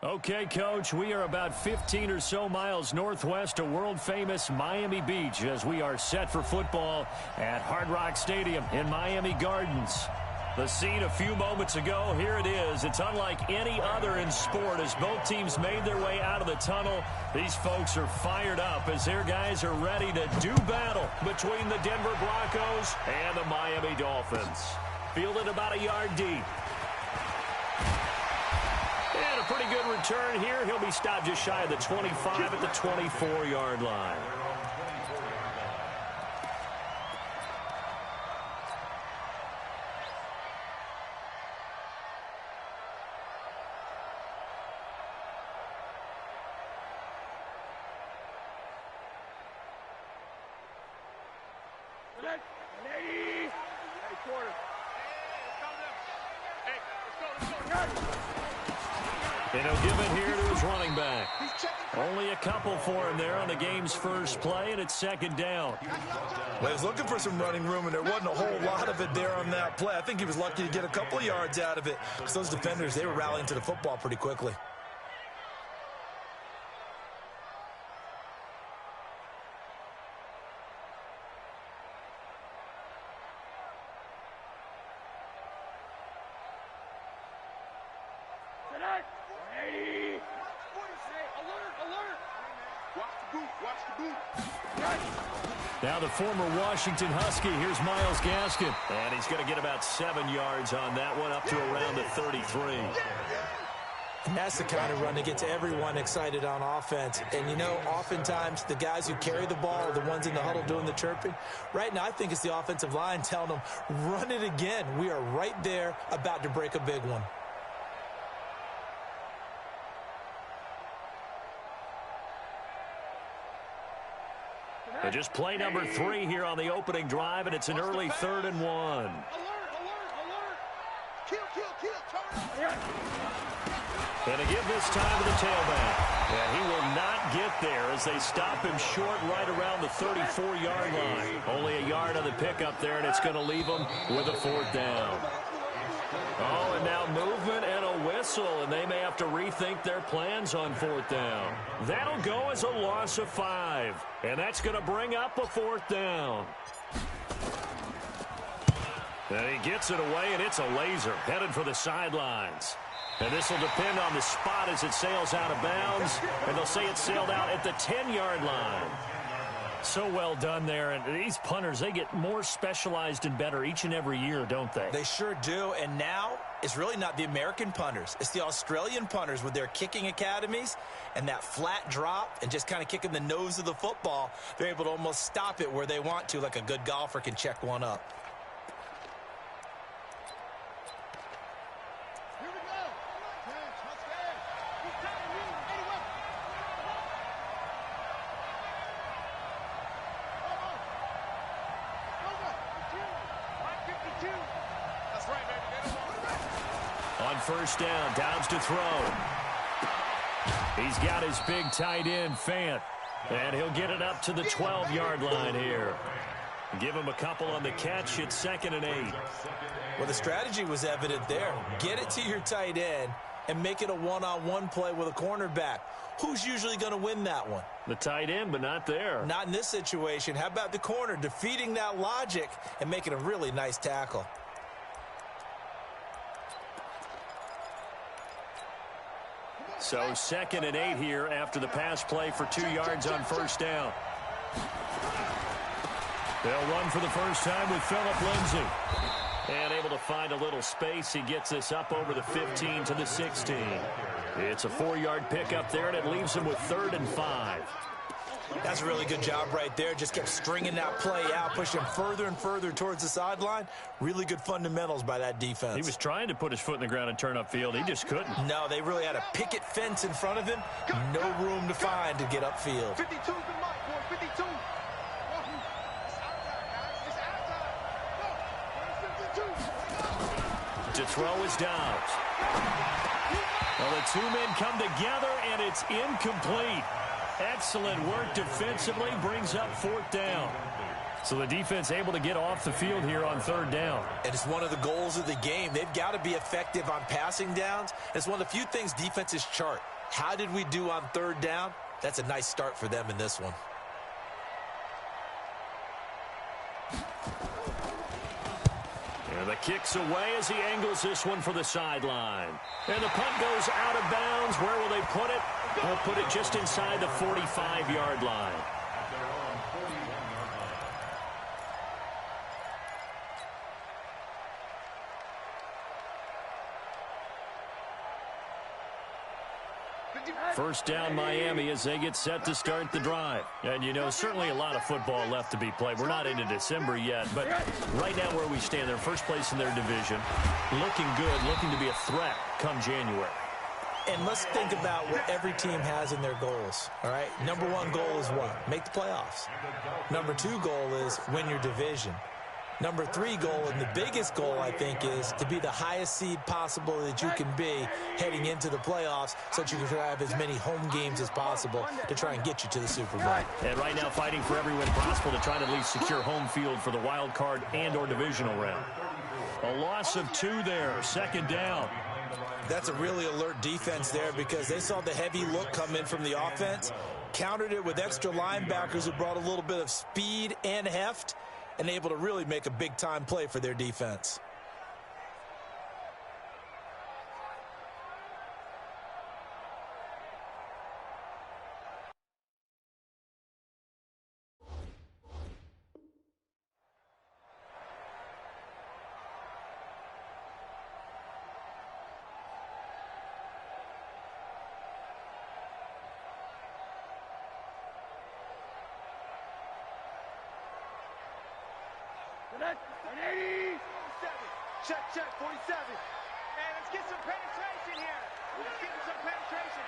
Okay, Coach, we are about 15 or so miles northwest of world-famous Miami Beach as we are set for football at Hard Rock Stadium in Miami Gardens. The scene a few moments ago, here it is. It's unlike any other in sport as both teams made their way out of the tunnel. These folks are fired up as their guys are ready to do battle between the Denver Broncos and the Miami Dolphins. Fielded about a yard deep. And a pretty good return here. He'll be stopped just shy of the 25 at the 24-yard line. And he'll give it here to his running back. Only a couple for him there on the game's first play, and it's second down. Well, he was looking for some running room, and there wasn't a whole lot of it there on that play. I think he was lucky to get a couple of yards out of it because those defenders, they were rallying to the football pretty quickly. Now the former Washington Husky, here's Myles Gaskin. And he's going to get about 7 yards on that one, up to around the 33. And that's the kind of run that gets everyone excited on offense. And, you know, oftentimes the guys who carry the ball are the ones in the huddle doing the chirping. Right now, I think it's the offensive line telling them, run it again. We are right there about to break a big one. And just play number 3 here on the opening drive, and it's an early 3rd and 1. And to give this time to the tailback. And he will not get there as they stop him short right around the 34-yard line. Only a yard on the pickup there, and it's going to leave him with a 4th down. Oh, and now movement and a whistle, and they may have to rethink their plans on 4th down. That'll go as a loss of 5, and that's going to bring up a 4th down. And he gets it away, and it's a laser headed for the sidelines. And this will depend on the spot as it sails out of bounds, and they'll say it sailed out at the 10-yard line. So well done there, and these punters, they get more specialized and better each and every year, don't they? They sure do, and now it's really not the American punters. It's the Australian punters with their kicking academies and that flat drop and just kind of kicking the nose of the football. They're able to almost stop it where they want to, like a good golfer can check one up. On first down, Downs to throw. He's got his big tight end, Fant. And he'll get it up to the 12-yard line here. Give him a couple on the catch. It's 2nd and 8. Well, the strategy was evident there. Get it to your tight end and make it a one-on-one play with a cornerback. Who's usually going to win that one? The tight end, but not there. Not in this situation. How about the corner defeating that logic and making a really nice tackle? So 2nd and 8 here after the pass play for 2 yards on first down. They'll run for the first time with Phillip Lindsay. And able to find a little space. He gets this up over the 15 to the 16. It's a 4-yard pickup there, and it leaves him with 3rd and 5. That's a really good job right there. Just kept stringing that play out, pushing further and further towards the sideline. Really good fundamentals by that defense. He was trying to put his foot in the ground and turn upfield. He just couldn't. No, they really had a picket fence in front of him. No room to find to get upfield. 52's the mark, boy. 52. To throw is Downs. Well, the 2 men come together, and it's incomplete. Excellent work defensively, brings up 4th down. So the defense able to get off the field here on third down. And it's one of the goals of the game. They've got to be effective on passing downs. It's one of the few things defenses chart. How did we do on third down? That's a nice start for them in this one. And the kick's away as he angles this one for the sideline. And the punt goes out of bounds. Where will they put it? They'll put it just inside the 45-yard line. First down Miami as they get set to start the drive. And, you know, certainly a lot of football left to be played. We're not into December yet, but right now where we stand, they're first place in their division. Looking good, looking to be a threat come January. And let's think about what every team has in their goals, all right? Number one goal is what? Make the playoffs. Number two goal is win your division. Number three goal, and the biggest goal, I think, is to be the highest seed possible that you can be heading into the playoffs so that you can have as many home games as possible to try and get you to the Super Bowl. And right now fighting for every win possible to try to at least secure home field for the wild card and or divisional round. A loss of 2 there, second down. That's a really alert defense there because they saw the heavy look come in from the offense, countered it with extra linebackers who brought a little bit of speed and heft, and able to really make a big-time play for their defense. Check, 47. And let's get some penetration here. Let's get some penetration.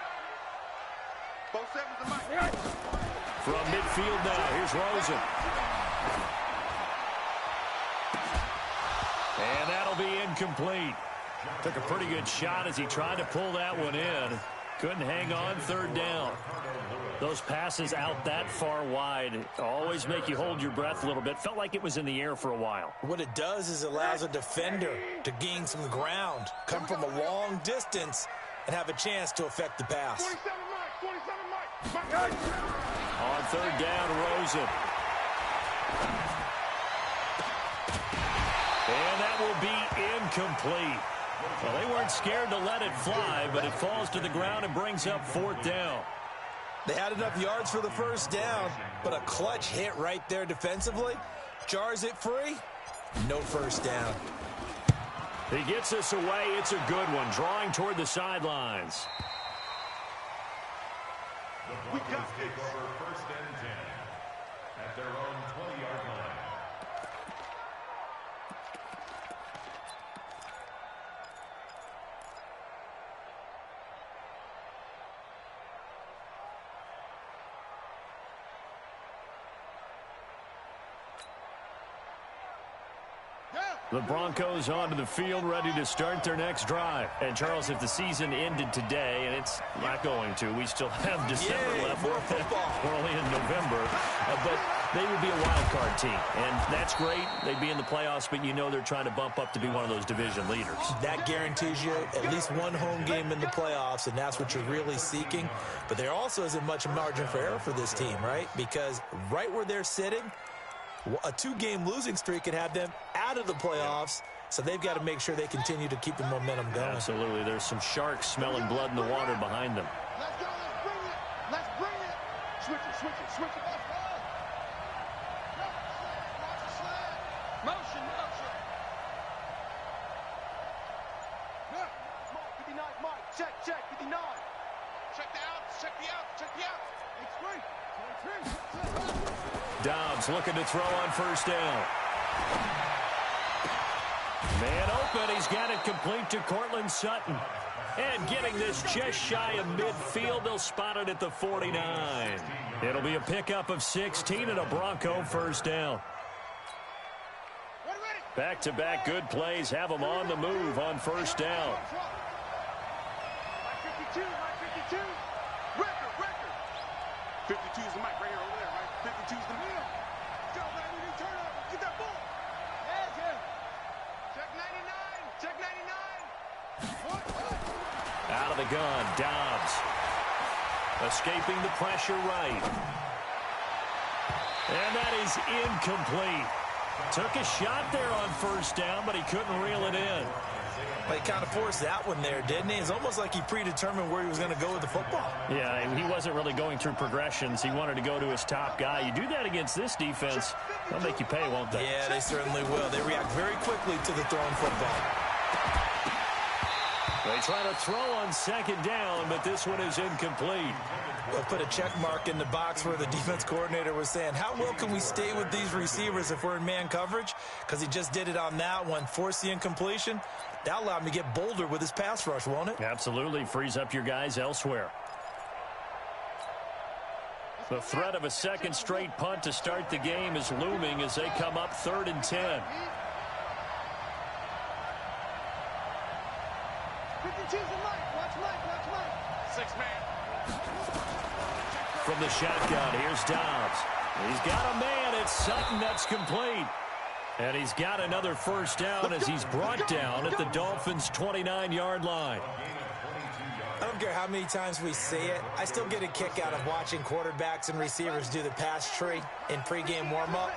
Both sevens are Mike. From midfield now, here's Rosen. And that'll be incomplete. Took a pretty good shot as he tried to pull that one in. Couldn't hang on, third down. Those passes out that far wide always make you hold your breath a little bit. Felt like it was in the air for a while. What it does is it allows a defender to gain some ground, come from a long distance, and have a chance to affect the pass. 47 Mike. On third down, Rosen. And that will be incomplete. Well, they weren't scared to let it fly, but it falls to the ground and brings up fourth down. They had enough yards for the first down, but a clutch hit right there defensively. Jars it free, no first down. He gets us away. It's a good one, drawing toward the sidelines. We got this. First and 10 at their own 20-yard line. The Broncos onto the field, ready to start their next drive. And, Charles, if the season ended today, and it's not going to, we still have December left. More football. We're only in November. But they would be a wild card team. And that's great. They'd be in the playoffs, but you know they're trying to bump up to be one of those division leaders. That guarantees you at least one home game in the playoffs, and that's what you're really seeking. But there also isn't much margin for error for this team, right? Because right where they're sitting, a 2-game losing streak could have them out of the playoffs, so they've got to make sure they continue to keep the momentum going. Absolutely. There's some sharks smelling blood in the water behind them. Let's go. Let's bring it. Switch it. Let's go. Motion. Mark, 59, Mike. Check, 59. Check the out. It's 23. Dobbs looking to throw on first down. Man open. He's got it complete to Cortland Sutton. And getting this just shy of midfield, they'll spot it at the 49. It'll be a pickup of 16 and a Bronco first down. Back-to-back good plays have them on the move on first down. 52. Record. 52 is the mic right here over there, right? 52 is the mic. Go, baby, you turn the gun. Dobbs. Escaping the pressure right. And that is incomplete. Took a shot there on first down, but he couldn't reel it in. Well, he kind of forced that one there, didn't he? It's almost like he predetermined where he was going to go with the football. Yeah, and he wasn't really going through progressions. He wanted to go to his top guy. You do that against this defense, they'll make you pay, won't they? Yeah, they certainly will. They react very quickly to the thrown football. They try to throw on second down, but this one is incomplete. They'll put a check mark in the box where the defense coordinator was saying, how well can we stay with these receivers if we're in man coverage? Because he just did it on that one, forced the incompletion. That allowed him to get bolder with his pass rush, won't it? Absolutely. Frees up your guys elsewhere. The threat of a second straight punt to start the game is looming as they come up 3rd and 10. 52's Mike. Watch Mike. 6-man. From the shotgun, here's Dobbs. He's got a man. It's Sutton. That's complete. And he's got another first down as he's brought down at the Dolphins' 29-yard line. I don't care how many times we see it. I still get a kick out of watching quarterbacks and receivers do the pass tree in pregame warm-up.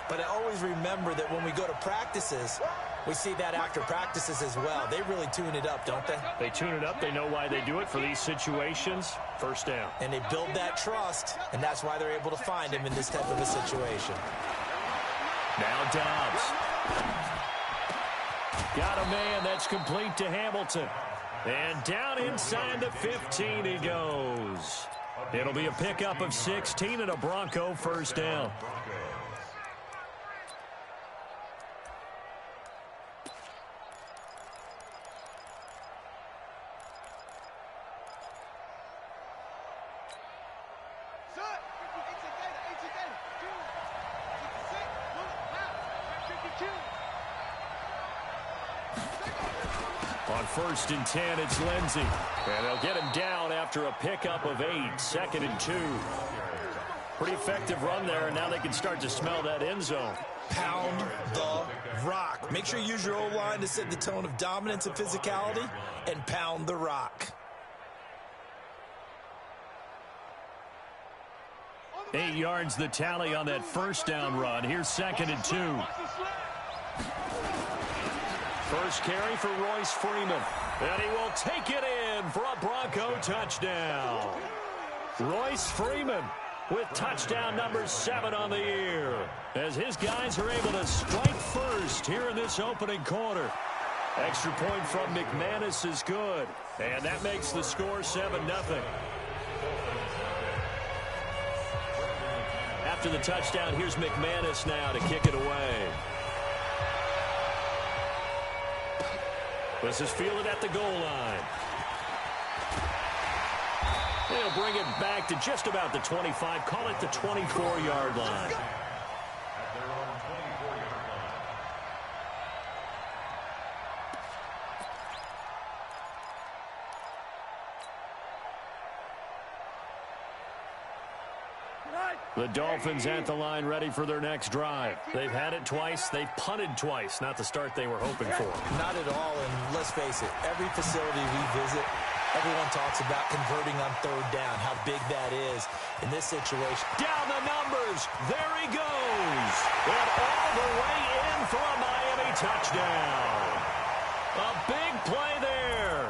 But I always remember that when we go to practices, we see that after practices as well. They really tune it up, don't they? They tune it up. They know why they do it for these situations. First down. And they build that trust, and that's why they're able to find him in this type of a situation. Now Dobbs. Got a man. That's complete to Hamilton. And down inside the 15 he goes. It'll be a pickup of 16 and a Bronco first down. On 1st and 10, it's Lindsey. And they'll get him down after a pickup of 8, 2nd and 2. Pretty effective run there, and now they can start to smell that end zone. Pound the rock. Make sure you use your O-line to set the tone of dominance and physicality, and pound the rock. 8 yards the tally on that first down run. Here's 2nd and 2. First carry for Royce Freeman. And he will take it in for a Bronco touchdown. Royce Freeman with touchdown number 7 on the year, as his guys are able to strike first here in this opening quarter. Extra point from McManus is good. And that makes the score 7-0. After the touchdown, here's McManus now to kick it away. This is fielded at the goal line. They'll bring it back to just about the 25. Call it the 24-yard line. The Dolphins at the line ready for their next drive. They've had it twice. They've punted twice. Not the start they were hoping for. Not at all, and let's face it, every facility we visit, everyone talks about converting on 3rd down, how big that is in this situation. Down the numbers. There he goes. And all the way in for a Miami touchdown. A big play there.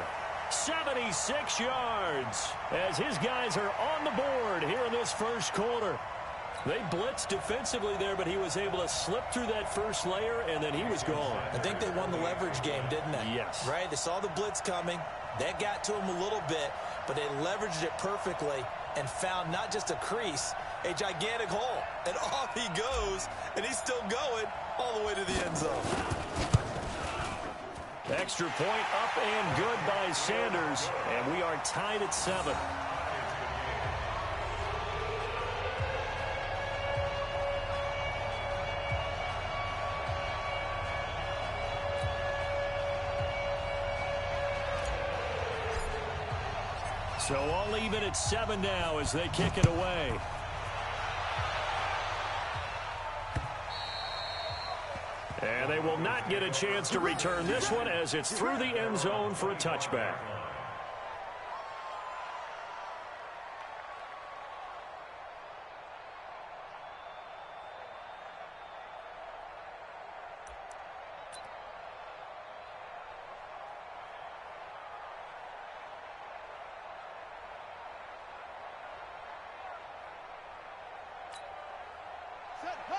76 yards as his guys are on the board here in this first quarter. They blitzed defensively there, but he was able to slip through that first layer, and then he was gone. I think they won the leverage game, didn't they? Yes. Right? They saw the blitz coming. That got to him a little bit, but they leveraged it perfectly and found not just a crease, a gigantic hole. And off he goes, and he's still going all the way to the end zone. Extra point up and good by Sanders, and we are tied at 7. So all even at 7 now as they kick it away. And they will not get a chance to return this one as it's through the end zone for a touchback.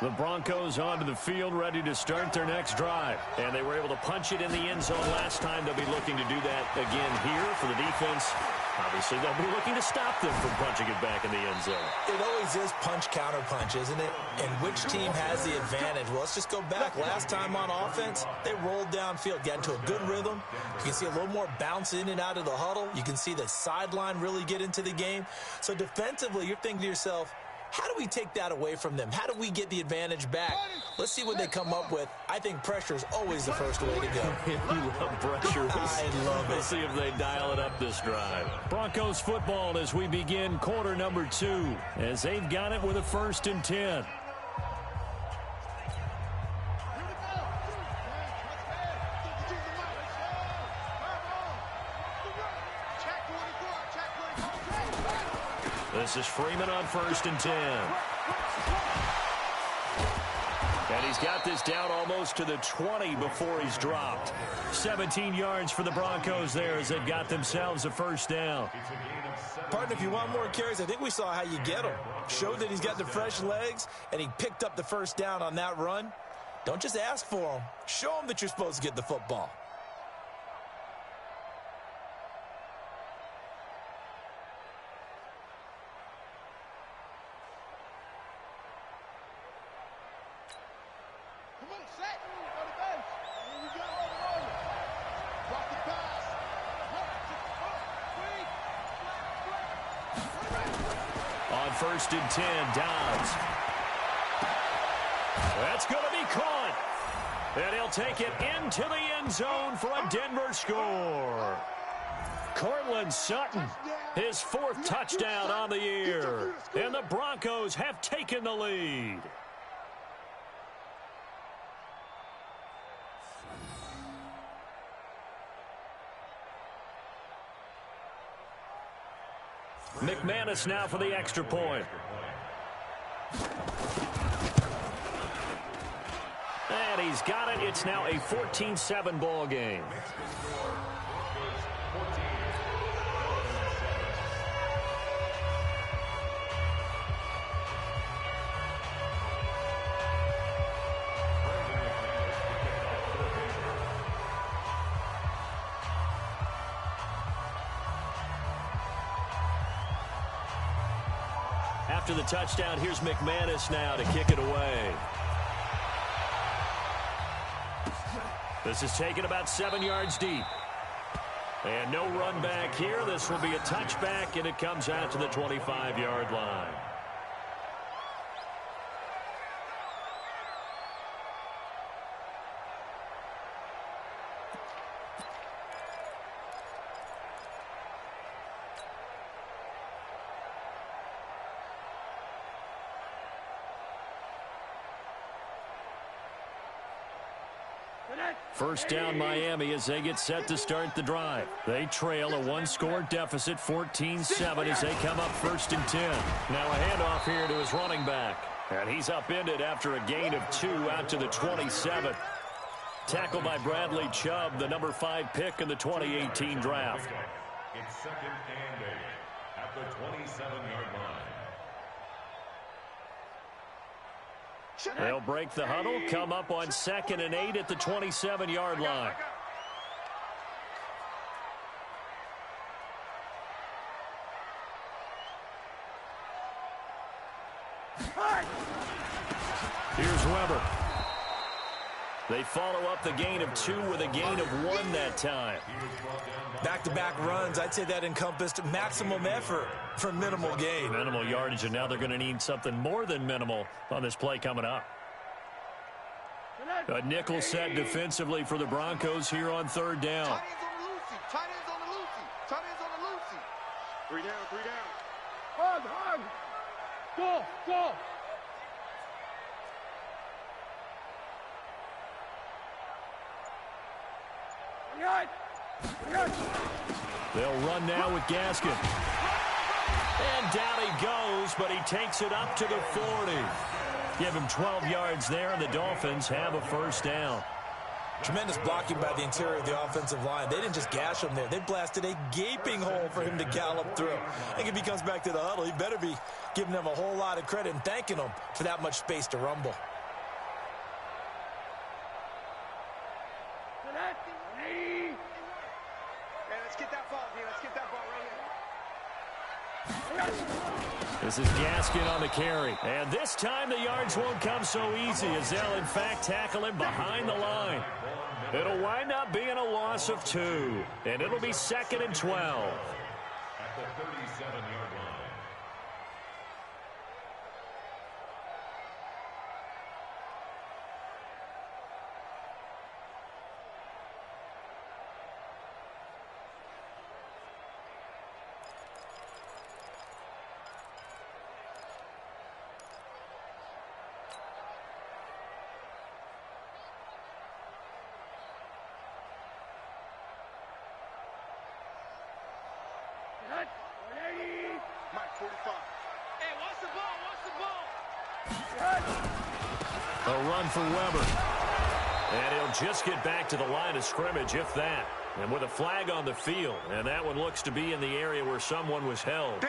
The Broncos onto the field, ready to start their next drive. And they were able to punch it in the end zone last time. They'll be looking to do that again here for the defense. Obviously, they'll be looking to stop them from punching it back in the end zone. It always is punch-counter-punch, isn't it? And which team has the advantage? Well, let's just go back. Last time on offense, they rolled downfield, got into a good rhythm. You can see a little more bounce in and out of the huddle. You can see the sideline really get into the game. So defensively, you're thinking to yourself, how do we take that away from them? How do we get the advantage back? Let's see what they come up with. I think pressure is always the first way to go. You love pressure. I love it. We'll see if they dial it up this drive. Broncos football as we begin quarter number 2, as they've got it with a 1st and 10. This is Freeman on 1st and 10. And he's got this down almost to the 20 before he's dropped. 17 yards for the Broncos there as they've got themselves a 1st down. Partner, if you want more carries, I think we saw how you get them. Showed that he's got the fresh legs, and he picked up the 1st down on that run. Don't just ask for them. Show them that you're supposed to get the football. On 1st and 10, Downs. That's going to be caught. And he'll take it into the end zone for a Denver score. Cortland Sutton, his 4th touchdown on the year. And the Broncos have taken the lead. McManus now for the extra point. And he's got it. It's now a 14-7 ball game. After the touchdown, here's McManus now to kick it away. This is taken about 7 yards deep. And no run back here. This will be a touchback, and it comes out to the 25-yard line. First down Miami as they get set to start the drive. They trail a 1-score deficit, 14-7 as they come up 1st and 10. Now a handoff here to his running back. And he's upended after a gain of 2 out to the 27. Tackled by Bradley Chubb, the number 5 pick in the 2018 draft. It's 2nd and 8 at the 27-yard line. They'll break the huddle, come up on 2nd and 8 at the 27-yard line. Here's Weber. They follow up the gain of 2 with a gain of 1 that time. Back-to-back runs, I'd say that encompassed maximum effort for minimal gain. Minimal yardage, and now they're going to need something more than minimal on this play coming up. A nickel set defensively for the Broncos here on 3rd down. Tight ends on the loosey. Tight ends on the loosey. 3 down, 3 down. Hard. Go. They'll run now with Gaskin. And down he goes, but he takes it up to the 40. Give him 12 yards there, and the Dolphins have a 1st down. Tremendous blocking by the interior of the offensive line. They didn't just gash him there. They blasted a gaping hole for him to gallop through. I think if he comes back to the huddle, he better be giving them a whole lot of credit and thanking them for that much space to rumble. This is Gaskin on the carry. And this time the yards won't come so easy as they'll, in fact, tackle him behind the line. It'll wind up being a loss of 2. And it'll be 2nd and 12. At the 37-yard line. Mike, 45. Hey, watch the ball, watch the ball. A run for Weber. And he'll just get back to the line of scrimmage, if that. And with a flag on the field. And that one looks to be in the area where someone was held.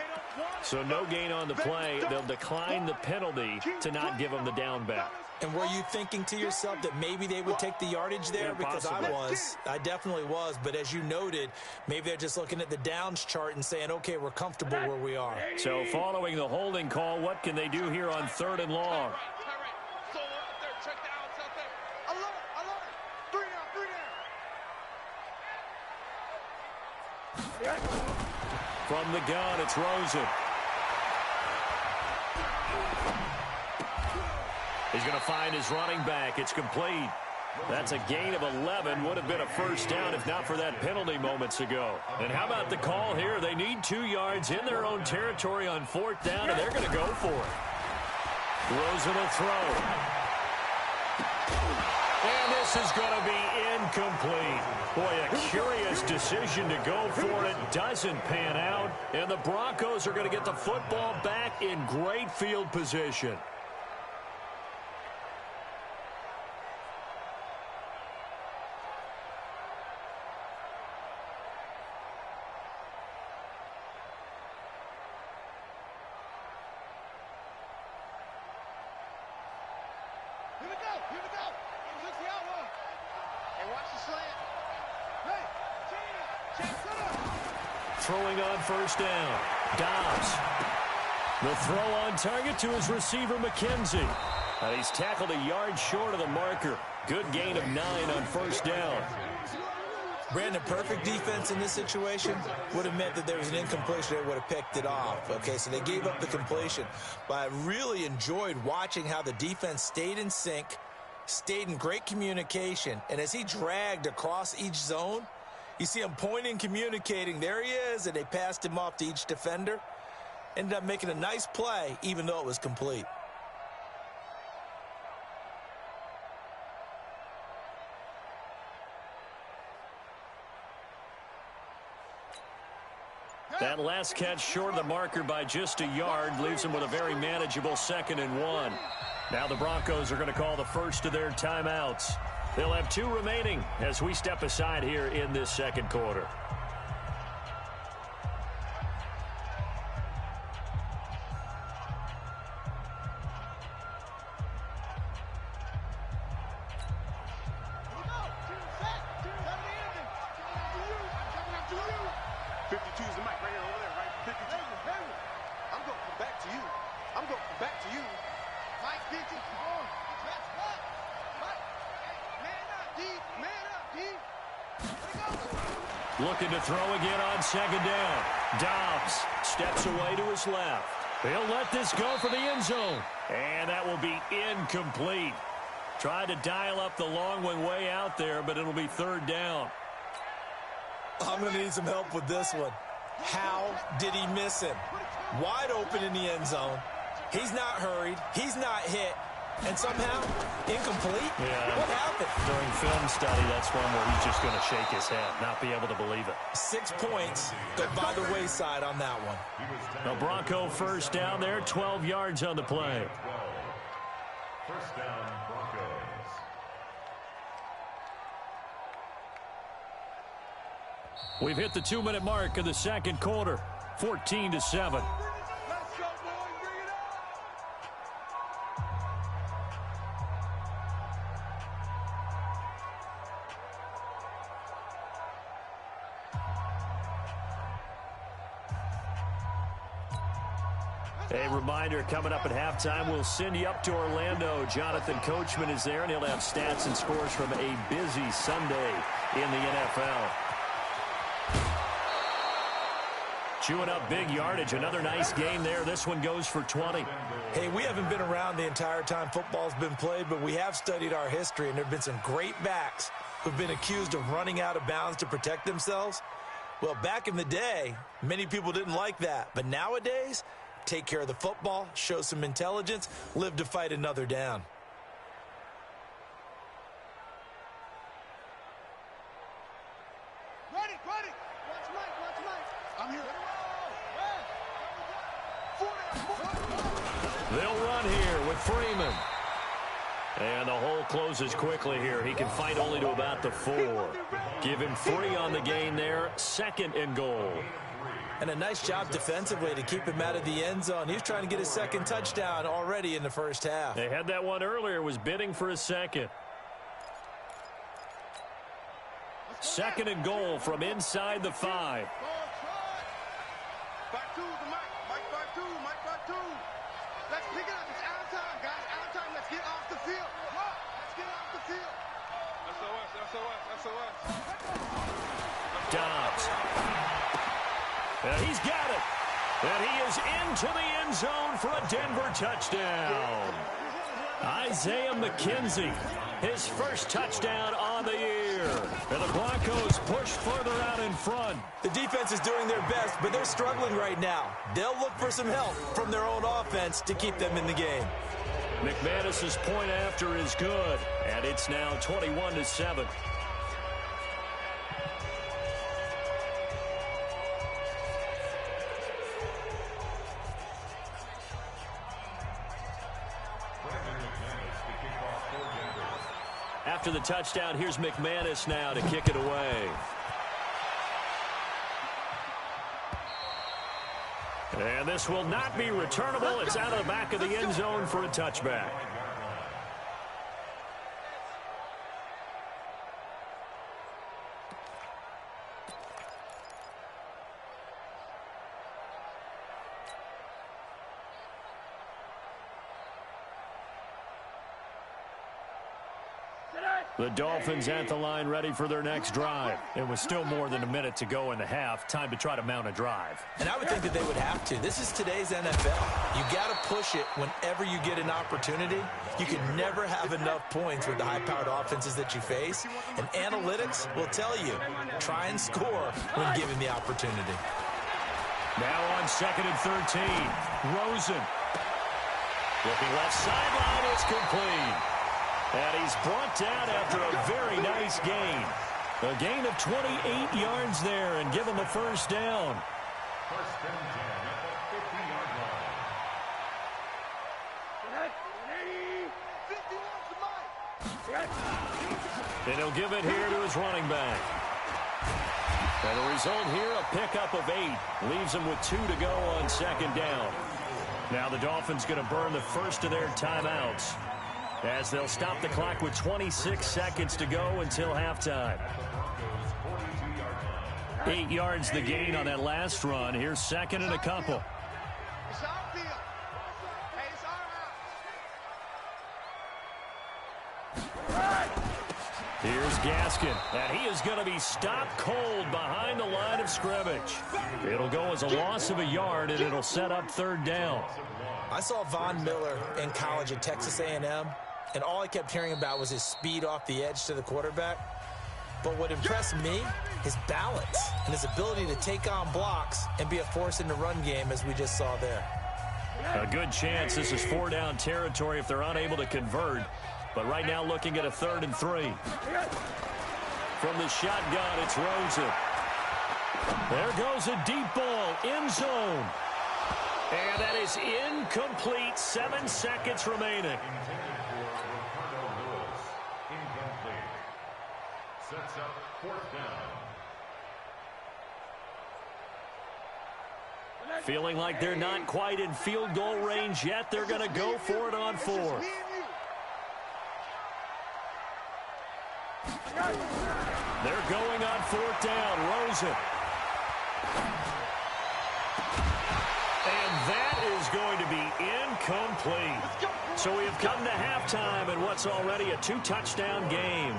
So no gain on the play. They'll decline the penalty to not give him the down back. And were you thinking to yourself that maybe they would take the yardage there? Because I was. I definitely was. But as you noted, maybe they're just looking at the downs chart and saying, okay, we're comfortable where we are. So following the holding call, what can they do here on 3rd and long? From the gun, it's Rosen. He's going to find his running back. It's complete. That's a gain of 11. Would have been a first down if not for that penalty moments ago. And how about the call here? They need 2 yards in their own territory on 4th down, and they're going to go for it. Rosen will throw. And this is going to be incomplete. Boy, a curious decision to go for it. Doesn't pan out. And the Broncos are going to get the football back in great field position. Throwing on first down. Dobbs. The throw on target to his receiver, McKenzie. And he's tackled a yard short of the marker. Good gain of 9 on first down. Brandon, perfect defense in this situation would have meant that there was an incompletion. They would have picked it off. Okay, so they gave up the completion. But I really enjoyed watching how the defense stayed in sync, stayed in great communication. And as he dragged across each zone, you see him pointing, communicating. There he is, and they passed him off to each defender. Ended up making a nice play, even though it was complete. That last catch short of the marker by just a yard leaves him with a very manageable 2nd and 1. Now the Broncos are going to call the first of their timeouts. They'll have 2 remaining as we step aside here in this 2nd quarter. Looking to throw again on 2nd down. Dobbs steps away to his left. He'll let this go for the end zone. And that will be incomplete. Tried to dial up the long one way out there, but it'll be 3rd down. I'm going to need some help with this one. How did he miss him? Wide open in the end zone. He's not hurried. He's not hit. And somehow, incomplete? Yeah. What happened? During film study, that's one where he's just going to shake his head, not be able to believe it. 6 points go by the wayside on that one. A Bronco first down there, 12 yards on the play. First down, Broncos. We've hit the 2-minute mark of the second quarter, 14-7. A reminder, coming up at halftime, we'll send you up to Orlando. Jonathan Coachman is there, and he'll have stats and scores from a busy Sunday in the NFL. Chewing up big yardage. Another nice game there. This one goes for 20. Hey, we haven't been around the entire time football's been played, but we have studied our history, and there have been some great backs who've been accused of running out of bounds to protect themselves. Well, back in the day, many people didn't like that. But nowadays, take care of the football, show some intelligence, live to fight another down. Ready. Watch Mike. I'm here. They'll run here with Freeman. And the hole closes quickly here. He can fight only to about the 4. Give him 3 on the gain there. 2nd and goal. And a nice job defensively to keep him out of the end zone. He was trying to get his 2nd touchdown already in the first half. They had that one earlier, was bidding for a 2nd. 2nd and goal from inside the 5. 5-2 to Mike 5-2. Let's pick it up. It's out of time, guys. Out of time. Let's get off the field. Let's get off the field. SOS. Dobbs. And he's got it. And he is into the end zone for a Denver touchdown. Isaiah McKenzie, his first touchdown on the year. And the Broncos push further out in front. The defense is doing their best, but they're struggling right now. They'll look for some help from their own offense to keep them in the game. McManus's point after is good, and it's now 21-7. After the touchdown, here's McManus now to kick it away. And this will not be returnable. It's out of the back of the end zone for a touchback. The Dolphins at the line ready for their next drive. It was still more than a minute to go in the half. Time to try to mount a drive. And I would think that they would have to. This is today's NFL. You got to push it whenever you get an opportunity. You can never have enough points with the high-powered offenses that you face. And analytics will tell you, try and score when given the opportunity. Now on 2nd and 13. Rosen. Looking left sideline is complete. And he's brought down after a very nice gain. A gain of 28 yards there and give him a first down. First and 10 at the 50-yard line. And he'll give it here to his running back. And the result here, a pickup of 8. Leaves him with 2 to go on 2nd down. Now the Dolphins going to burn the first of their timeouts, as they'll stop the clock with 26 seconds to go until halftime. 8 yards the gain on that last run. Here's 2nd and a couple. It's our field. Hey, it's our house. Here's Gaskin, and he is going to be stopped cold behind the line of scrimmage. It'll go as a loss of a yard, and it'll set up 3rd down. I saw Von Miller in college at Texas A&M, and all I kept hearing about was his speed off the edge to the quarterback. But what impressed me, his balance and his ability to take on blocks and be a force in the run game, as we just saw there. A good chance this is 4-down territory if they're unable to convert. But right now looking at a 3rd and 3. From the shotgun, it's Rosen. There goes a deep ball, end zone. And that is incomplete. 7 seconds remaining. Incomplete. Sets up 4th down. Feeling like they're not quite in field goal range yet. They're going to go for it on fourth. They're going on fourth down. Rosen. And that is going to be incomplete. So we have come to halftime in what's already a 2-touchdown game.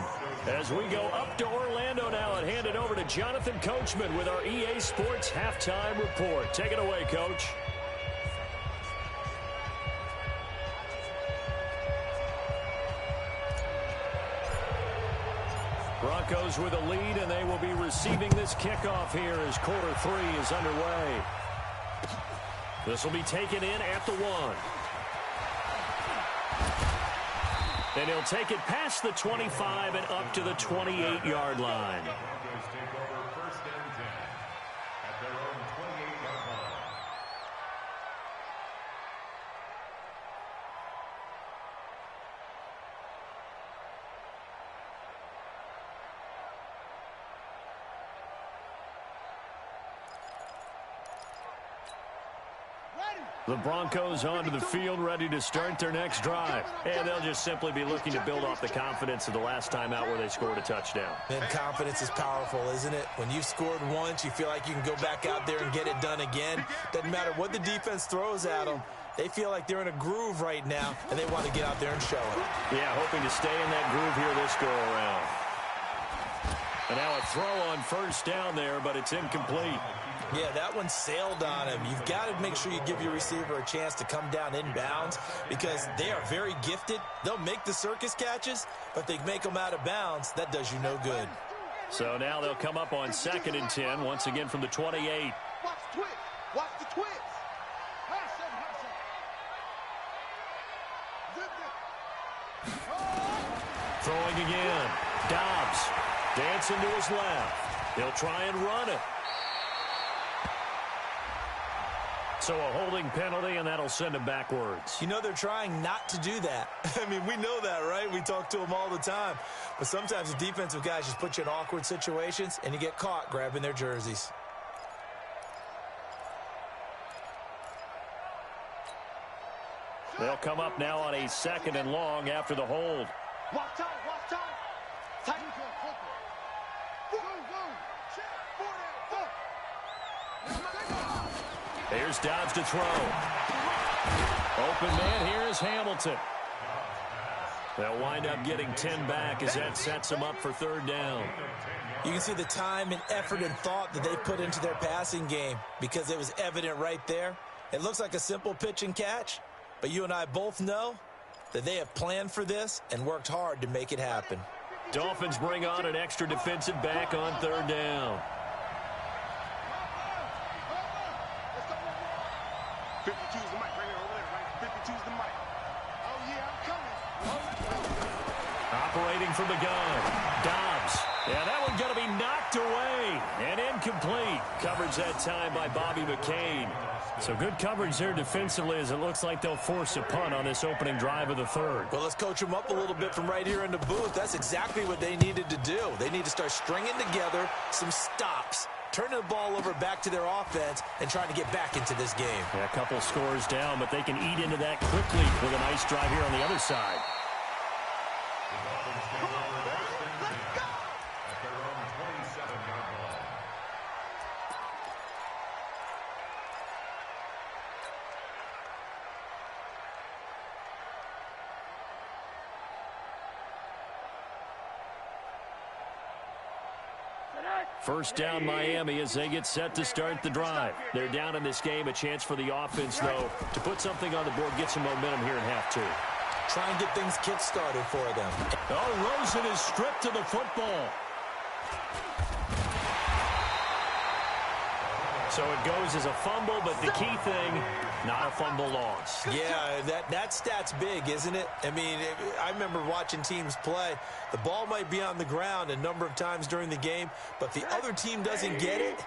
As we go up to Orlando now and hand it over to Jonathan Coachman with our EA Sports Halftime Report. Take it away, Coach. Broncos with a lead, and they will be receiving this kickoff here as quarter 3 is underway. This will be taken in at the 1. And he'll take it past the 25 and up to the 28-yard line. Broncos take over first and 10 at their own 28-yard line. The Broncos onto the field, ready to start their next drive. And they'll just simply be looking to build off the confidence of the last time out where they scored a touchdown. And confidence is powerful, isn't it? When you've scored once, you feel like you can go back out there and get it done again. Doesn't matter what the defense throws at them. They feel like they're in a groove right now, and they want to get out there and show it. Yeah, hoping to stay in that groove here this go-around. And now a throw on first down there, but it's incomplete. Yeah, that one sailed on him. You've got to make sure you give your receiver a chance to come down inbounds because they are very gifted. They'll make the circus catches, but they make them out of bounds. That does you no good. So now they'll come up on 2nd and 10, once again from the 28. Watch the twist. Watch the twist. Throwing again. Dobbs dancing to his left. He'll try and run it. So a holding penalty, and that'll send him backwards. You know, they're trying not to do that. I mean, we know that, right? We talk to them all the time. But sometimes the defensive guys just put you in awkward situations, and you get caught grabbing their jerseys. They'll come up now on a 2nd and long after the hold. Watch out, watch out. Tight. Here's Dobbs to throw. Open man here is Hamilton. They'll wind up getting 10 back as that sets them up for 3rd down. You can see the time and effort and thought that they put into their passing game because it was evident right there. It looks like a simple pitch and catch, but you and I both know that they have planned for this and worked hard to make it happen. Dolphins bring on an extra defensive back on 3rd down. 52's the mic right here over there, right? 52's the mic. Oh, yeah, I'm coming. Operating from the gun. Dobbs. Yeah, that one's going to be knocked away and incomplete. Coverage that time by Bobby McCain. So good coverage there defensively as it looks like they'll force a punt on this opening drive of the 3rd. Well, let's coach them up a little bit from right here in the booth. That's exactly what they needed to do. They need to start stringing together some stops, turning the ball over back to their offense, and trying to get back into this game. Yeah, a couple scores down, but they can eat into that quickly with a nice drive here on the other side. First down Miami as they get set to start the drive. They're down in this game. A chance for the offense, though, to put something on the board, get some momentum here in half 2. Try and get things kick-started for them. Oh, Rosen is stripped to the football. So it goes as a fumble, but the key thing, not a fumble loss. Yeah, that stat's big, isn't it? I mean, I remember watching teams play. The ball might be on the ground a number of times during the game, but if the other team doesn't get it,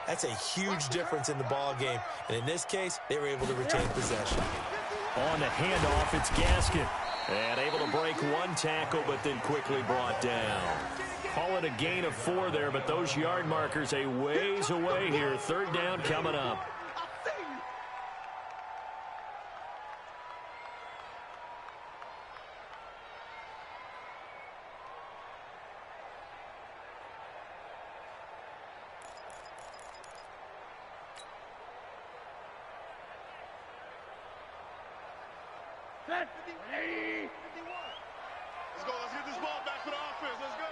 that's a huge difference in the ball game. And in this case, they were able to retain possession. On the handoff, it's Gaskin. And able to break one tackle, but then quickly brought down. Call it a gain of 4 there, but those yard markers a ways away here. 3rd down coming up. Let's go. Let's get this ball back for the offense. Let's go.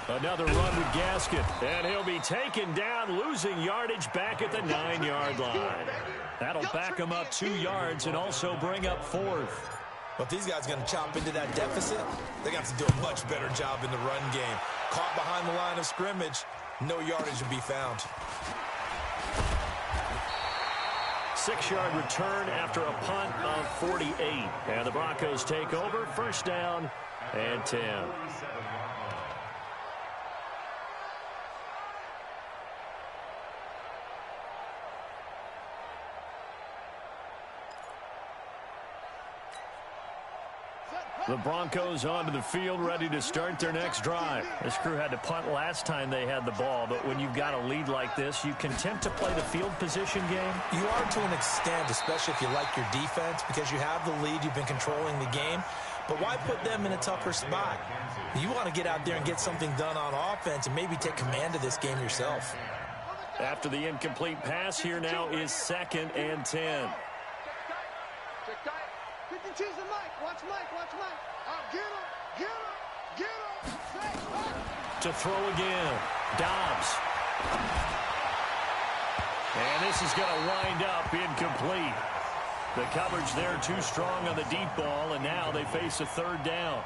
Another run with Gasket, and he'll be taken down, losing yardage back at the 9-yard line. That'll back him up 2 yards and also bring up 4th. But if these guys are going to chop into that deficit, they're going to have to do a much better job in the run game. Caught behind the line of scrimmage, no yardage to be found. 6-yard return after a punt of 48. And the Broncos take over, first down and 10. The Broncos onto the field, ready to start their next drive. This crew had to punt last time they had the ball, but when you've got a lead like this, you content to play the field position game? You are to an extent, especially if you like your defense, because you have the lead, you've been controlling the game. But why put them in a tougher spot? You want to get out there and get something done on offense and maybe take command of this game yourself. After the incomplete pass, here now is 2nd and 10. Choose the mic. Watch Mike. Watch Mike. Get him. Get him. Get him. To throw again. Dobbs. And this is going to wind up incomplete. The coverage there too strong on the deep ball, and now they face a 3rd down.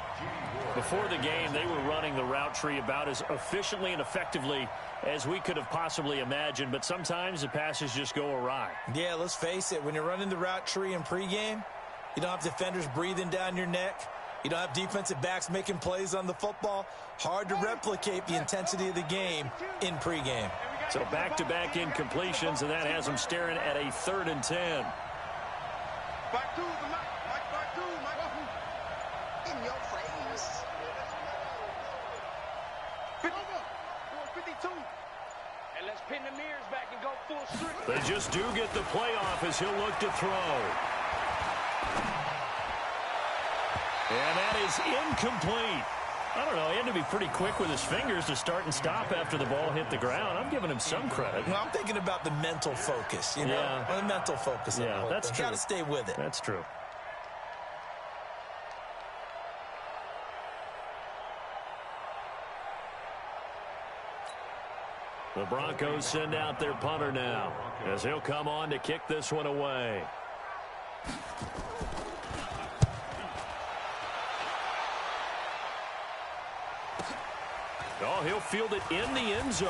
Before the game, they were running the route tree about as efficiently and effectively as we could have possibly imagined, but sometimes the passes just go awry. Yeah, let's face it. When you're running the route tree in pregame, you don't have defenders breathing down your neck. You don't have defensive backs making plays on the football. Hard to replicate the intensity of the game in pregame. So back-to-back incompletions, and that has them staring at a 3rd and 10. Back to the Mike. Back to Mike. In your face. 52. And let's pin the mirrors back and go full strength. They just do get the playoff as he'll look to throw. And that is incomplete. I don't know, he had to be pretty quick with his fingers to start and stop after the ball hit the ground. I'm giving him some credit. Well, I'm thinking about the mental focus, you know? Yeah. The mental focus. Yeah, that's true. Got to stay with it. That's true. The Broncos send out their punter now as he'll come on to kick this one away. Oh, he'll field it in the end zone.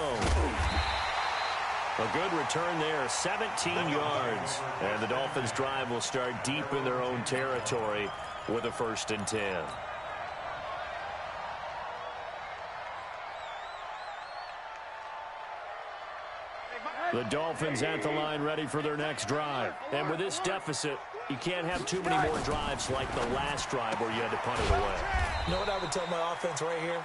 A good return there, 17 yards. And the Dolphins' drive will start deep in their own territory with a 1st and 10. The Dolphins at the line ready for their next drive. And with this deficit, you can't have too many more drives like the last drive where you had to punt it away. You know what I would tell my offense right here?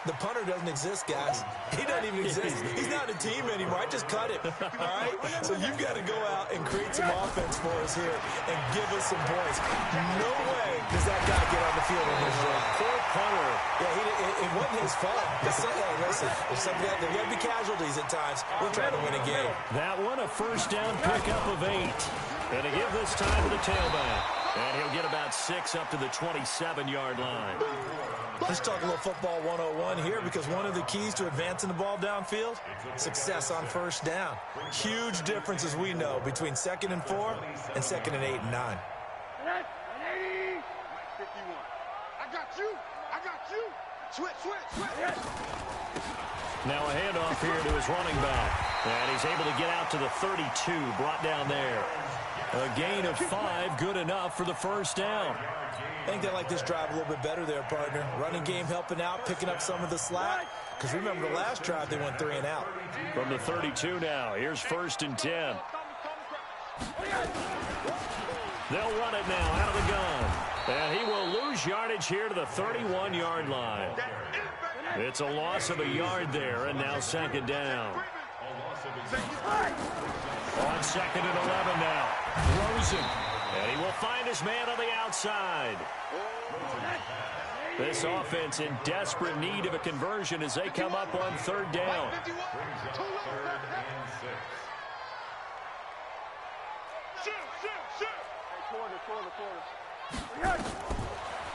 The punter doesn't exist, guys. He doesn't even exist. He's not a team anymore. I just cut him. All right? So you've got to go out and create some offense for us here and give us some points. No way does that guy get on the field on his drive. Poor punter. Yeah, it wasn't his fault. Hey, listen, there's going to be casualties at times. We're trying to win a game. That one, a 1st down pickup of 8. And to give this time to the tailback. And he'll get about 6 up to the 27-yard line. Let's talk a little football 101 here, because one of the keys to advancing the ball downfield, success on 1st down. Huge difference, as we know, between 2nd and 4 and 2nd and 8 and 9. 51. I got you. Switch. Now a handoff here to his running back. And he's able to get out to the 32, brought down there. A gain of 5, good enough for the 1st down. I think they like this drive a little bit better there, partner. Running game helping out, picking up some of the slack. Because remember, the last drive, they went 3 and out. From the 32 now, here's 1st and 10. They'll run it now out of the gun. And he will lose yardage here to the 31-yard line. It's a loss of a yard there, and now 2nd down. On 2nd and 11 now. Rosen. And he will find his man on the outside. This offense in desperate need of a conversion as they come up on third down. Brings up 3rd and 6.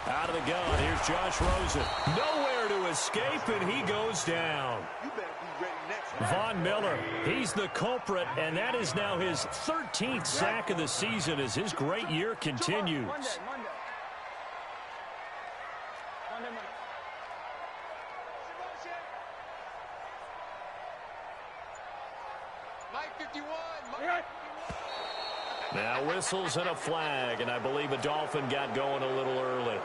Out of the gun, here's Josh Rosen. Nowhere to escape, and he goes down. You better be ready next. Von Miller, he's the culprit, and that is now his 13th sack of the season as his great year continues. Mike 51. Now whistles and a flag, and I believe a Dolphin got going a little early.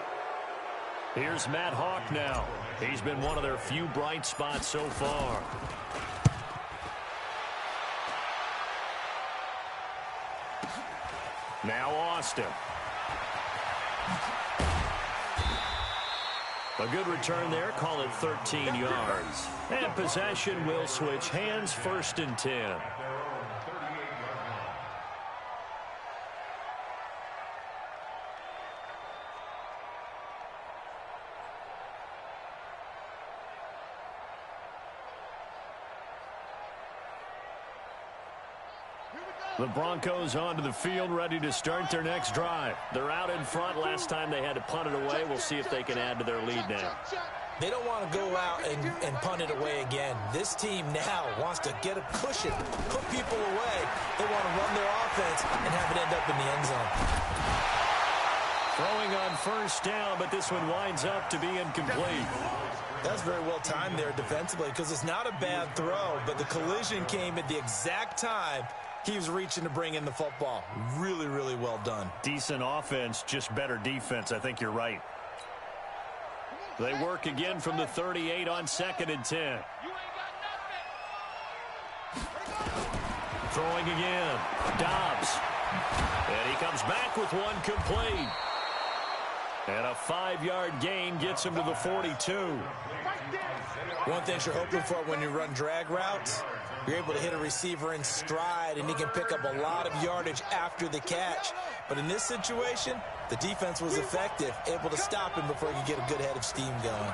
Here's Matt Hawk now. He's been one of their few bright spots so far. Now Austin. A good return there, call it 13 yards. And possession will switch hands, 1st and 10. The Broncos onto the field, ready to start their next drive. They're out in front. Last time they had to punt it away. We'll see if they can add to their lead now. They don't want to go out and punt it away again. This team now wants to get a cushion, put people away. They want to run their offense and have it end up in the end zone. Throwing on 1st down, but this one winds up to be incomplete. That's very well timed there defensively because it's not a bad throw, but the collision came at the exact time he was reaching to bring in the football. Really, really well done. Decent offense, just better defense. I think you're right. They work again from the 38 on 2nd and 10. Throwing again. Dobbs. And he comes back with one complete. And a 5-yard gain gets him to the 42. One thing you're hoping for when you run drag routes, you're able to hit a receiver in stride, and he can pick up a lot of yardage after the catch. But in this situation, the defense was effective, able to stop him before he could get a good head of steam going.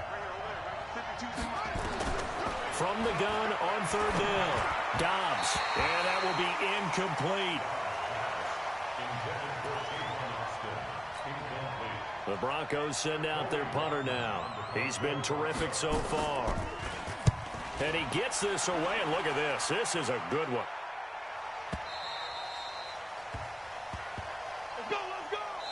From the gun on 3rd down, Dobbs. And that will be incomplete. The Broncos send out their punter now. He's been terrific so far. And he gets this away, and look at this. This is a good one.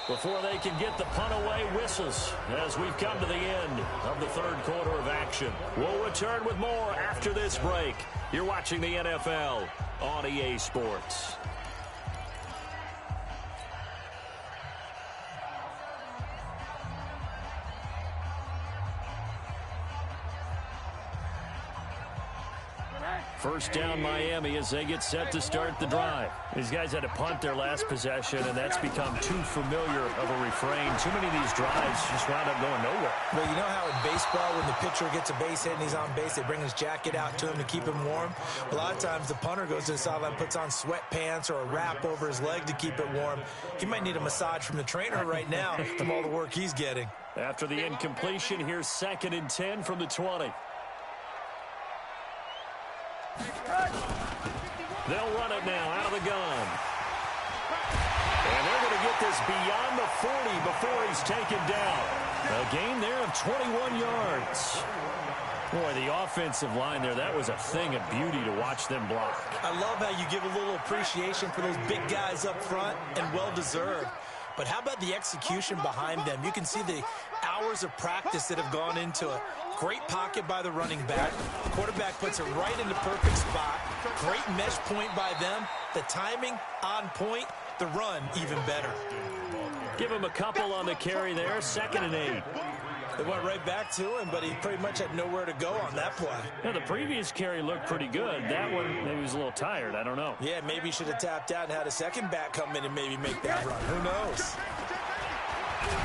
Before they can get the punt away, whistles as we've come to the end of the 3rd quarter of action. We'll return with more after this break. You're watching the NFL on EA Sports. First down Miami as they get set to start the drive. These guys had to punt their last possession, and that's become too familiar of a refrain. Too many of these drives just wound up going nowhere. Well, you know how in baseball when the pitcher gets a base hit and he's on base, they bring his jacket out to him to keep him warm? A lot of times the punter goes to the sideline, puts on sweatpants or a wrap over his leg to keep it warm. He might need a massage from the trainer right now from all the work he's getting. After the incompletion, here's 2nd and 10 from the 20. They'll run it now out of the gun. And they're going to get this beyond the 40 before he's taken down. A gain there of 21 yards. Boy, the offensive line there, that was a thing of beauty to watch them block. I love how you give a little appreciation for those big guys up front, and well-deserved. But how about the execution behind them? You can see the hours of practice that have gone into it. Great pocket by the running back. Quarterback puts it right in the perfect spot. Great mesh point by them. The timing on point. The run even better. Give him a couple on the carry there. 2nd and 8. They went right back to him, but he pretty much had nowhere to go on that play. Yeah, the previous carry looked pretty good. That one, maybe he was a little tired. I don't know. Yeah, maybe he should have tapped out and had a second back come in and maybe make that run. Who knows?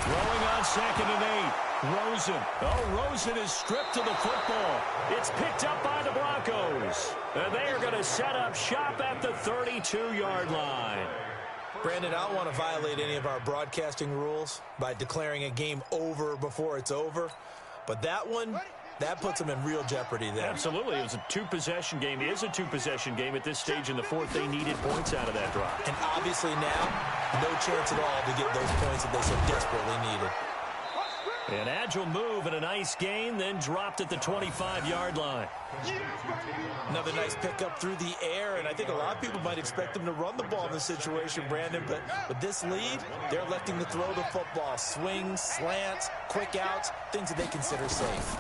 Throwing on 2nd and 8. Rosen. Oh, Rosen is stripped to the football. It's picked up by the Broncos. And they are going to set up shop at the 32-yard line. Brandon, I don't want to violate any of our broadcasting rules by declaring a game over before it's over, but that one, that puts them in real jeopardy there. Absolutely. It was a two-possession game. It is a two-possession game at this stage in the fourth. They needed points out of that drive. And obviously now, no chance at all to get those points that they so desperately needed. An agile move and a nice gain, then dropped at the 25-yard line. Another nice pickup through the air, and I think a lot of people might expect them to run the ball in this situation, Brandon, but with this lead, they're electing to throw the football. Swings, slants, quick outs, things that they consider safe.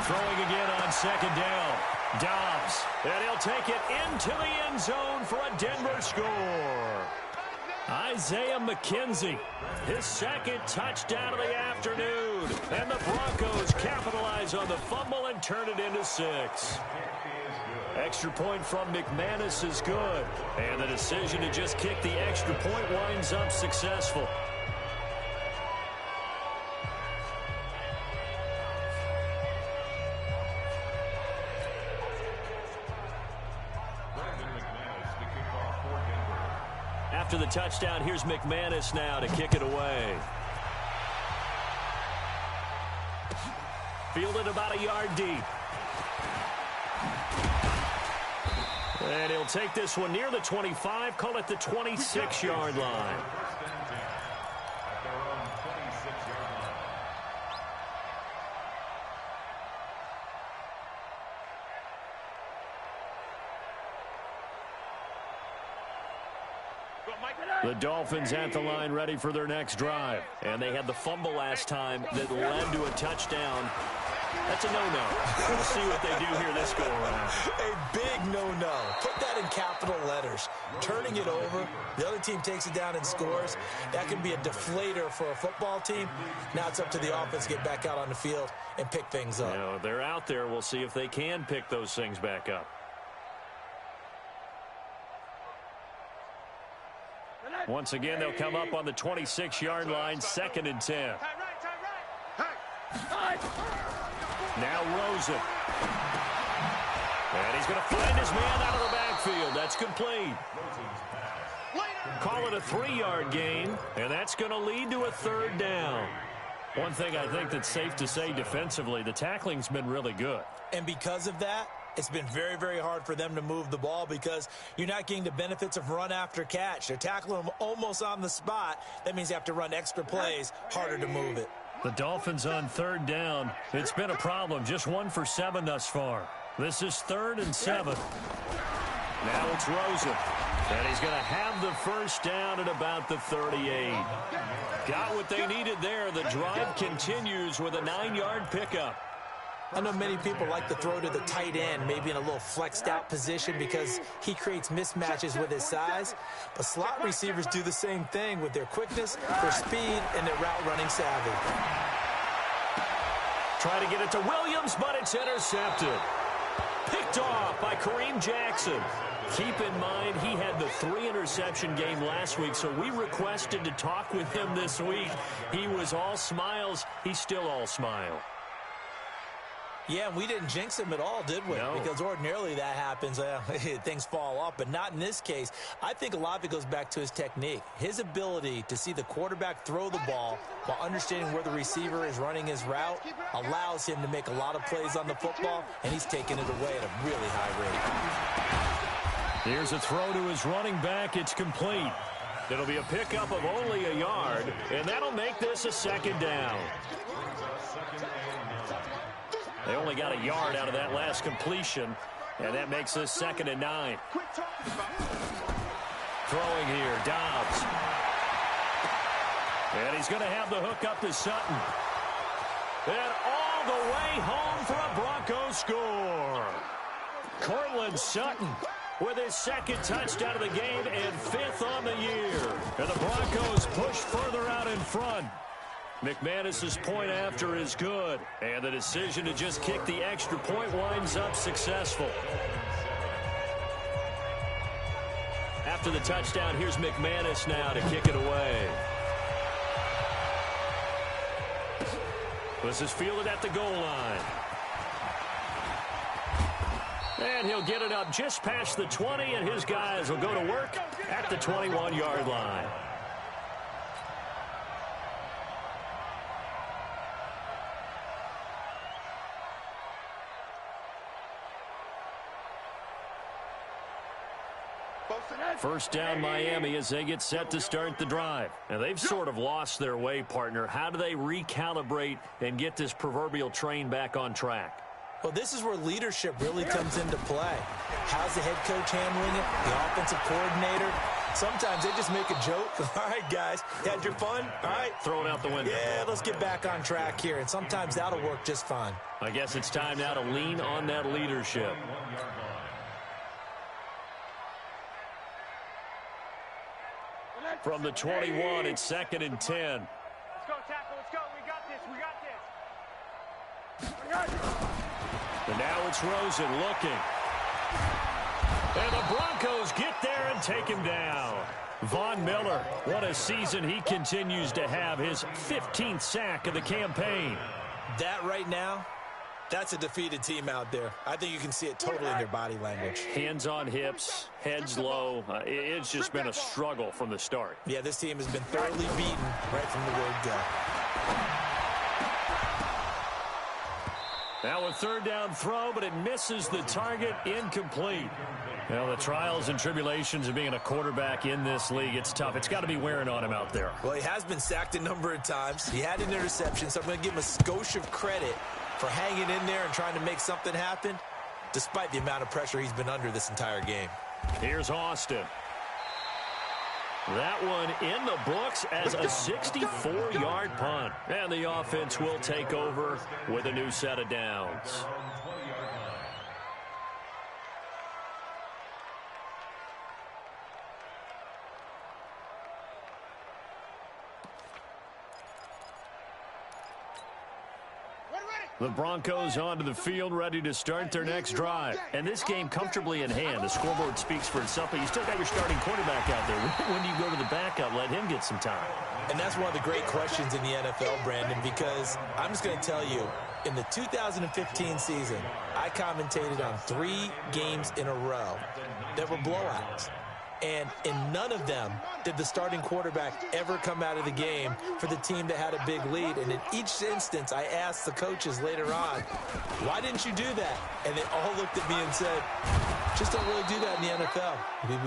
Throwing again on second down. Dobbs, and he'll take it into the end zone for a Denver score. Isaiah McKenzie, his second touchdown of the afternoon. And the Broncos capitalize on the fumble and turn it into 6. Extra point from McManus is good. And the decision to just kick the extra point winds up successful. After the touchdown, here's McManus now to kick it away. Fielded about a yard deep. And he'll take this one near the 25, call it the 26-yard line. The Dolphins at the line ready for their next drive. And they had the fumble last time that led to a touchdown. That's a no-no. We'll see what they do here this go-around. A big no-no. Put that in capital letters. Turning it over, the other team takes it down and scores. That can be a deflator for a football team. Now it's up to the offense to get back out on the field and pick things up. You know, they're out there. We'll see if they can pick those things back up. Once again, they'll come up on the 26-yard line, 2nd and 10. Now Rosen. And he's going to find his man out of the backfield. That's complete. Call it a 3-yard gain, and that's going to lead to a 3rd down. One thing I think that's safe to say defensively, the tackling's been really good. And because of that, it's been very, very hard for them to move the ball because you're not getting the benefits of run after catch. They're tackling them almost on the spot. That means you have to run extra plays, harder to move it. The Dolphins on 3rd down. It's been a problem. Just 1 for 7 thus far. This is 3rd and 7. Now it's Rosen. And he's going to have the 1st down at about the 38. Got what they needed there. The drive continues with a 9-yard pickup. I know many people like to throw to the tight end, maybe in a little flexed out position because he creates mismatches with his size. But slot receivers do the same thing with their quickness, their speed, and their route running savvy. Try to get it to Williams, but it's intercepted. Picked off by Kareem Jackson. Keep in mind, he had the 3-interception game last week, so we requested to talk with him this week. He was all smiles. He's still all smile. Yeah, and we didn't jinx him at all, did we? No. Because ordinarily that happens. Things fall off, but not in this case. I think a lot of it goes back to his technique. His ability to see the quarterback throw the ball while understanding where the receiver is running his route allows him to make a lot of plays on the football, and he's taking it away at a really high rate. Here's a throw to his running back. It's complete. It'll be a pickup of only a yard, and that'll make this a 2nd down. They only got a yard out of that last completion, and that makes this 2nd and 9. Throwing here, Dobbs. And he's going to have the hook up to Sutton. And all the way home for a Broncos score. Cortland Sutton with his 2nd touchdown of the game and 5th on the year. And the Broncos push further out in front. McManus's point after is good, and the decision to just kick the extra point winds up successful. After the touchdown, here's McManus now to kick it away. This is fielded at the goal line. And he'll get it up just past the 20, and his guys will go to work at the 21-yard line. First down Miami as they get set to start the drive. Now they've sort of lost their way, partner. How do they recalibrate and get this proverbial train back on track? Well, this is where leadership really comes into play. How's the head coach handling it? The offensive coordinator? Sometimes they just make a joke. All right, guys, you had your fun? All right. Throw it out the window. Yeah, let's get back on track here. And sometimes that'll work just fine. I guess it's time now to lean on that leadership. From the 21, it's 2nd and 10. Let's go, tackle. Let's go. We got this. We got this. And now it's Rosen looking. And the Broncos get there and take him down. Von Miller, what a season he continues to have. His 15th sack of the campaign. That right now, that's a defeated team out there. I think you can see it totally in their body language. Hands on hips, heads low. It's just been a struggle from the start. Yeah, this team has been thoroughly beaten right from the word go. Now a third down throw, but it misses the target, incomplete. Well, the trials and tribulations of being a quarterback in this league, it's tough. It's got to be wearing on him out there. Well, he has been sacked a number of times. He had an interception, so I'm going to give him a skosh of credit for hanging in there and trying to make something happen, despite the amount of pressure he's been under this entire game. Here's Austin. That one in the books as a 64-yard punt. And the offense will take over with a new set of downs. The Broncos onto the field, ready to start their next drive. And this game comfortably in hand. The scoreboard speaks for itself, but you still got your starting quarterback out there. When do you go to the backup? Let him get some time. And that's one of the great questions in the NFL, Brandon, because I'm just going to tell you, in the 2015 season, I commentated on 3 games in a row that were blowouts. And in none of them did the starting quarterback ever come out of the game for the team that had a big lead. And in each instance, I asked the coaches later on, why didn't you do that? And they all looked at me and said, just don't really do that in the NFL.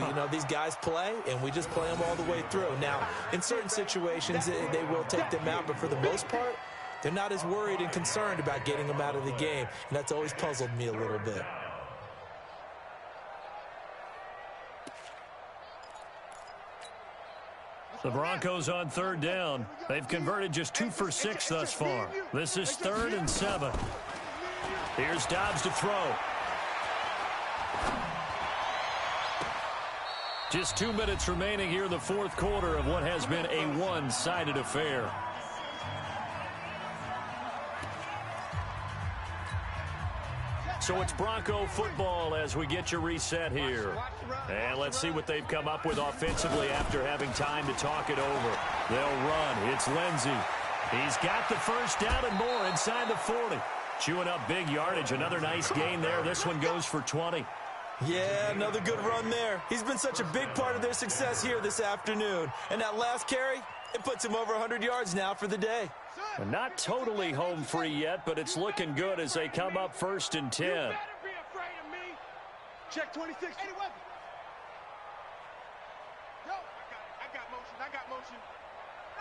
You know, these guys play, and we just play them all the way through. Now, in certain situations, they will take them out, but for the most part, they're not as worried and concerned about getting them out of the game. And that's always puzzled me a little bit. The Broncos on third down. They've converted just 2 for 6 thus far. This is 3rd and 7. Here's Dobbs to throw. Just 2 minutes remaining here in the 4th quarter of what has been a one-sided affair. So it's Bronco football as we get your reset here. And let's see what they've come up with offensively after having time to talk it over. They'll run. It's Lindsey. He's got the first down and more inside the 40. Chewing up big yardage. Another nice gain there. This one goes for 20. Yeah, another good run there. He's been such a big part of their success here this afternoon. And that last carry, it puts him over 100 yards now for the day. And not totally home free yet, but it's looking good as they come up 1st and 10. You better be afraid of me. Check 26. Any weapon. Yo, I got motion.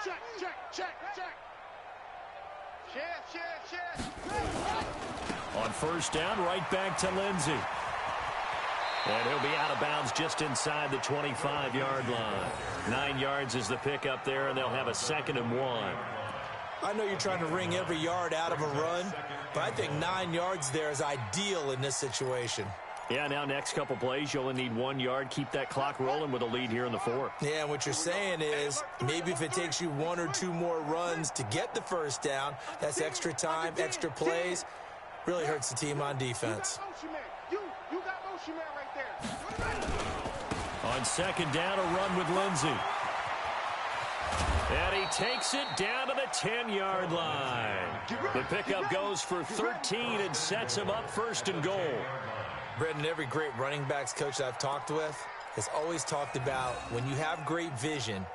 Check. Share. On 1st down, right back to Lindsey. And he'll be out of bounds just inside the 25-yard line. 9 yards is the pickup there, and they'll have a 2nd and 1. I know you're trying to wring every yard out of a run, but I think 9 yards there is ideal in this situation. Yeah, now next couple plays, you only need 1 yard. Keep that clock rolling with a lead here in the 4th. Yeah, and what you're saying is maybe if it takes you 1 or 2 more runs to get the first down, that's extra time, extra plays, really hurts the team on defense. You got motion man right there. On 2nd down, a run with Lindsey. And he takes it down to the 10-yard line. The pickup goes for 13 and sets him up 1st and goal. Brendan, every great running backs coach I've talked with has always talked about when you have great vision,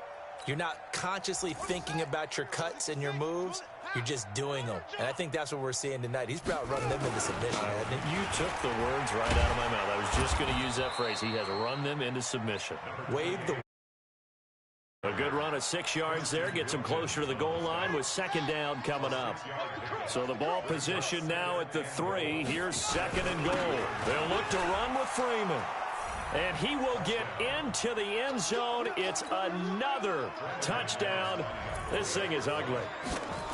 you're not consciously thinking about your cuts and your moves. You're just doing them. And I think that's what we're seeing tonight. He's about running them into submission, hasn't he? You took the words right out of my mouth. I was just going to use that phrase. He has run them into submission. Wave the... A good run of 6 yards there. Gets him closer to the goal line with second down coming up. So the ball position now at the 3. Here's second and goal. They'll look to run with Freeman. And he will get into the end zone. It's another touchdown. This thing is ugly.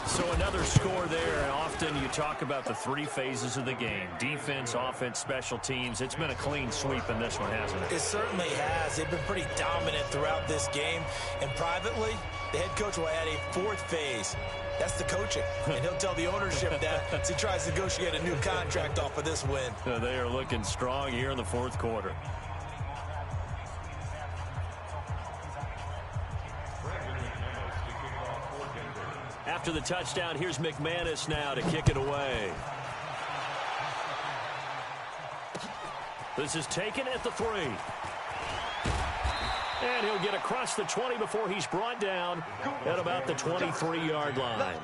So another score there. Often you talk about the 3 phases of the game. Defense, offense, special teams. It's been a clean sweep in this one, hasn't it? It certainly has. They've been pretty dominant throughout this game. And privately, the head coach will add a 4th phase. That's the coaching. And he'll tell the ownership that as he tries to negotiate a new contract off of this win. They are looking strong here in the 4th quarter. After the touchdown, here's McManus now to kick it away. This is taken at the 3. And he'll get across the 20 before he's brought down at about the 23-yard line.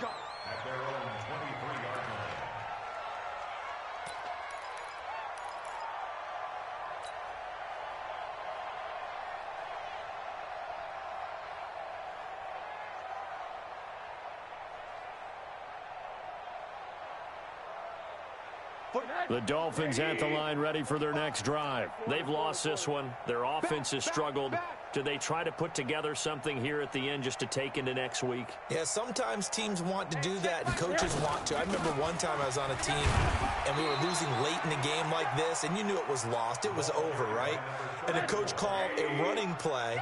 The Dolphins at the line ready for their next drive. They've lost this one. Their offense has struggled. Do they try to put together something here at the end just to take into next week? Yeah, sometimes teams want to do that and coaches want to. I remember one time I was on a team and we were losing late in the game like this, and you knew it was lost. It was over, right? And the coach called a running play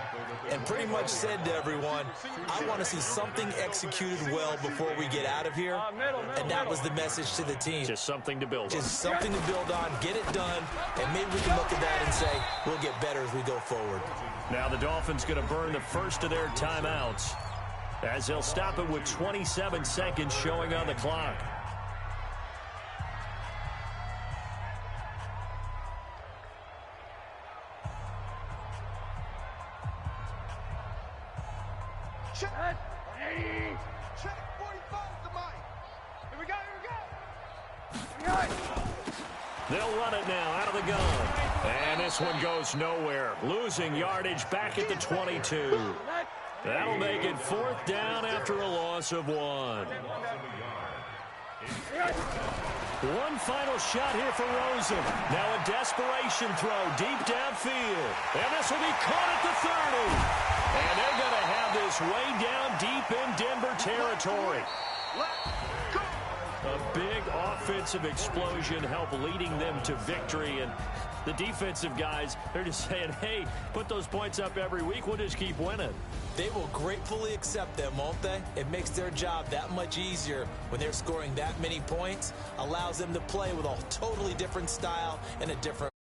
and pretty much said to everyone, I want to see something executed well before we get out of here. And that was the message to the team. Just something to build on. Just something to build on, get it done, and maybe we can look at that and say, we'll get better as we go forward. Now the Dolphins going to burn the first of their timeouts as they'll stop it with 27 seconds showing on the clock. Check. Check 45 the mic. Here we go, They'll run it now out of the gun. And this one goes nowhere. Losing yardage back at the 22. That'll make it 4th down after a loss of 1. One final shot here for Rosen. Now a desperation throw deep downfield. And this will be caught at the 30. And they're going to have this way down deep in Denver territory. A big offensive explosion helped leading them to victory. And the defensive guys, they're just saying, hey, put those points up every week. We'll just keep winning. They will gratefully accept them, won't they? It makes their job that much easier when they're scoring that many points. Allows them to play with a totally different style and a different